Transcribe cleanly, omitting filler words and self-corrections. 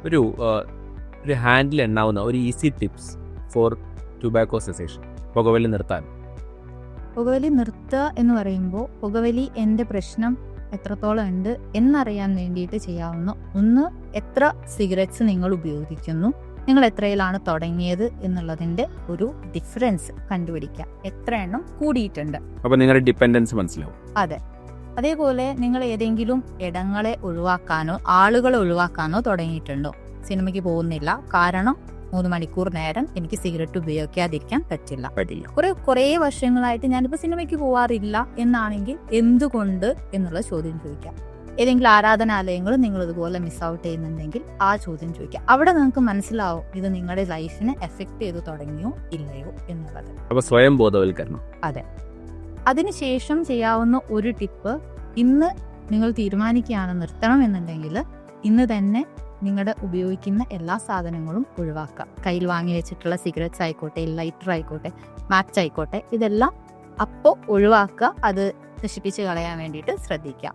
ഒരു ഹാൻഡിൽ എണ്ണാവുന്ന ഒരു easy tips four tobacco cessation, പുകവലി നിർത്താൻ? പുകവലി നിർത്തുക എന്ന് പറയുമ്പോൾ പുകവലി എൻ്റെ പ്രശ്നം എത്രത്തോളം ഉണ്ട് എന്നറിയാൻ വേണ്ടിയിട്ട് ചെയ്യാവുന്ന ഒന്ന്, എത്ര സിഗരറ്റ്സ് നിങ്ങൾ ഉപയോഗിക്കുന്നു, നിങ്ങൾ എത്രയിലാണ് തുടങ്ങിയത് എന്നുള്ളതിൻ്റെ ഒരു ഡിഫറൻസ് കണ്ടുപിടിക്കുക. എത്ര എണ്ണം കൂടിയിട്ടുണ്ട്, അപ്പോൾ നിങ്ങളുടെ ഡിപ്പെൻഡൻസ് മനസ്സിലാവും. അതെ. അതേപോലെ നിങ്ങൾ ഏതെങ്കിലും ഇടങ്ങളെ ഒഴിവാക്കാനോ ആളുകളെ ഒഴിവാക്കാനോ തുടങ്ങിയിട്ടുണ്ടോ? സിനിമയ്ക്ക് പോകുന്നില്ല കാരണം 3 മണിക്കൂർ നേരം എനിക്ക് സിഗരറ്റ് ഉപയോഗിക്കാതിരിക്കാൻ പറ്റില്ല. കുറേ വർഷങ്ങളായിട്ട് ഞാനിപ്പോൾ സിനിമയ്ക്ക് പോവാറില്ല എന്നാണെങ്കിൽ എന്തുകൊണ്ട് എന്നുള്ള ചോദ്യം ചോദിക്കാം. ഏതെങ്കിലും ആരാധനാലയങ്ങൾ നിങ്ങൾ ഇതുപോലെ മിസ് ഔട്ട് ചെയ്യുന്നുണ്ടെങ്കിൽ ആ ചോദ്യം ചോദിക്കാം. അവിടെ നിങ്ങൾക്ക് മനസ്സിലാവും ഇത് നിങ്ങളുടെ ലൈഫിനെ എഫക്ട് ചെയ്തു തുടങ്ങിയോ ഇല്ലയോ എന്നുള്ളത്. അപ്പോൾ സ്വയം ബോധവൽക്കരണം. അതെ. അതിനുശേഷം ചെയ്യാവുന്ന ഒരു ടിപ്പ്, ഇന്ന് നിങ്ങൾ തീരുമാനിക്കുകയാണ് നിർത്തണം എന്നുണ്ടെങ്കിൽ ഇന്ന് തന്നെ നിങ്ങളുടെ ഉപയോഗിക്കുന്ന എല്ലാ സാധനങ്ങളും ഒഴിവാക്കുക. കയ്യിൽ വാങ്ങി വെച്ചിട്ടുള്ള സിഗരറ്റ്സ് ആയിക്കോട്ടെ, ലൈറ്റർ ആയിക്കോട്ടെ, മാച്ച് ആയിക്കോട്ടെ, ഇതെല്ലാം അപ്പോൾ ഒഴിവാക്കുക. അത് നശിപ്പിച്ച് കളയാൻ വേണ്ടിയിട്ട് ശ്രദ്ധിക്കുക.